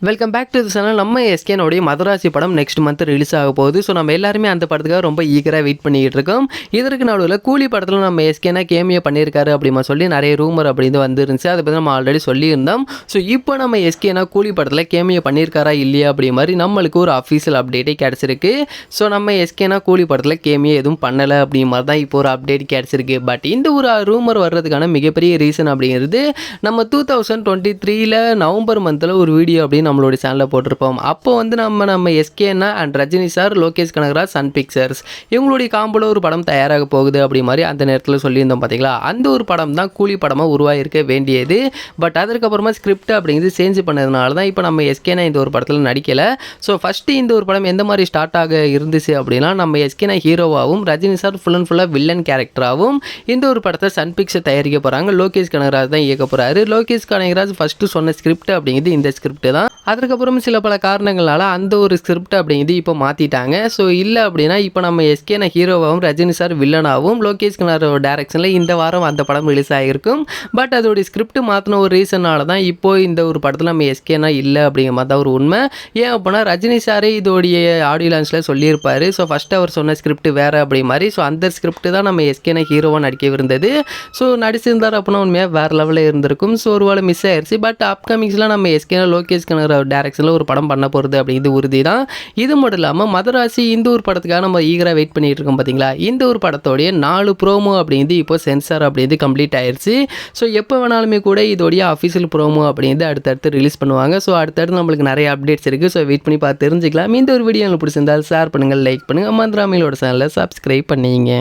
Welcome back to the channel. நம்ம எஸ்கேனோடைய மதராசி படம் நெக்ஸ்ட் மந்த் ரிலீஸ் ஆக போகுது. ஸோ நம்ம எல்லாருமே அந்த படத்துக்காக ரொம்ப ஈகராக வெயிட் பண்ணிக்கிட்டு இருக்கோம். இதற்கு நடுவில் கூலி படத்தில் நம்ம எஸ்கேனா கேமியோ பண்ணியிருக்காரு அப்படிமா சொல்லி நிறைய ரூமர் அப்படின்னு வந்துருந்துச்சு. அதை பற்றி நம்ம ஆல்ரெடி சொல்லியிருந்தோம். ஸோ இப்போ நம்ம எஸ்கேனா கூலி படத்தில் கேமியோ பண்ணியிருக்காரா இல்லையா அப்படி மாதிரி நம்மளுக்கு ஒரு அஃபீஷியல் அப்டேட்டே கிடச்சிருக்கு. ஸோ நம்ம எஸ்கேனா கூலி படத்தில் கேமியோ எதுவும் பண்ணலை அப்படி மாதிரி தான் இப்போ ஒரு அப்டேட் கிடச்சிருக்கு. பட் இந்த ஒரு ரூமர் வர்றதுக்கான மிகப்பெரிய ரீசன் அப்படிங்கிறது நம்ம 2023 நவம்பர் மந்தில் ஒரு வீடியோ அப்படின்னு நம்மளுடைய சேனலில் போட்டிருப்போம். அப்போ வந்து நம்ம எஸ்கேனா and Rajini sir, Lokesh Kanagaraj, Sun Pictures இவங்களுடைய காம்போல ஒரு படம் தயாராக போகுது அப்படி மாதிரி அந்த நேரத்தில் சொல்லியிருந்தோம் பார்த்தீங்களா. அந்த ஒரு படம் தான் கூலி படமாக உருவாகிருக்க வேண்டியது. பட் அதற்கப்புறமா ஸ்கிரிப்ட் அப்படிங்கிறது சேஞ்ச் பண்ணதுனால தான் இப்போ நம்ம எஸ்கேனா இந்த ஒரு படத்தில் நடிக்கலை. ஸோ ஃபஸ்ட்டு இந்த ஒரு படம் எந்த மாதிரி ஸ்டார்ட் ஆக இருந்துச்சு அப்படின்னா, நம்ம எஸ்கேனா ஹீரோவாகவும் ரஜினி சார் ஃபுல் அண்ட் ஃபுல்லாக வில்லன் கேரக்டராகவும் இந்த ஒரு படத்தை சன் பிக்சர் தயாரிக்க போகிறாங்க. லோகேஷ் கனகராஜ் தான் இயக்க போகிறாரு. லோகேஷ் கனகராஜ் ஃபஸ்ட்டு சொன்ன ஸ்கிரிப்ட் அப்படிங்கிறது இந்த ஸ்கிரிப்ட் தான். அதுக்கப்புறம் சில பல காரணங்களால் அந்த ஒரு ஸ்கிரிப்ட் அப்படிங்கிறது இப்போ மாற்றிட்டாங்க. ஸோ இல்லை அப்படின்னா இப்போ நம்ம எஸ்கேனா ஹீரோவாகவும் ரஜினி சார் வில்லனாகவும் லோகேஷ் கனகராஜ் டைரக்ஷனில் இந்த வாரம் அந்த படம் ரிலீஸ் ஆகிருக்கும். பட் அதோடைய ஸ்கிரிப்ட் மாற்றின ஒரு ரீசனால தான் இப்போ இந்த ஒரு படத்தில் நம்ம எஸ்கேனா இல்லை அப்படிங்கிற மாதிரி தான் ஒரு உண்மை. ஏன் அப்படின்னா ரஜினி சாரே இதோடைய ஆடியோ லான்ச்சில் சொல்லியிருப்பார். ஸோ ஃபஸ்ட்டு அவர் சொன்ன ஸ்கிரிப்ட் வேறு அப்படி மாதிரி. ஸோ அந்த ஸ்கிரிப்ட் தான் நம்ம எஸ்கேனா ஹீரோவாக நடிக்க இருந்தது. ஸோ நடிச்சிருந்தார் அப்படின்னா உண்மையாக வேறு லெவலில் இருந்திருக்கும். ஸோ ஒரு வேளை மிஸ் ஆயிடுச்சு. பட் அப்கமிங்ஸில் நம்ம எஸ்கேனா லோகேஷ் கனகராஜ் டைரக்ஷனில் ஒரு படம் பண்ண போகிறது அப்படிங்கிறது உறுதி தான். இது மட்டும் இல்லாமல் மதராசி இந்த ஒரு படத்துக்காக நம்ம ஈகராக வெயிட் பண்ணிட்டு இருக்கோம் பார்த்தீங்களா. இந்த ஒரு படத்தோடைய 4 ப்ரோமோ அப்படிங்கிறது இப்போ சென்சார் அப்படிங்கிறது கம்ப்ளீட் ஆயிடுச்சு. ஸோ எப்போ வேணாலுமே கூட இதோடைய அஃபிஷியல் ப்ரோமோ அப்படிங்கிறது அடுத்தடுத்து ரிலீஸ் பண்ணுவாங்க. ஸோ அடுத்தடுத்து நம்மளுக்கு நிறைய அப்டேட்ஸ் இருக்குது. ஸோ வெயிட் பண்ணி பார்த்து தெரிஞ்சுக்கலாம். இந்த ஒரு வீடியோ உங்களுக்கு பிடிச்சிருந்தால் ஷேர் பண்ணுங்கள், லைக் பண்ணுங்கள், மந்த்ராமிலோட சேனலை சப்ஸ்கிரைப் பண்ணிங்க.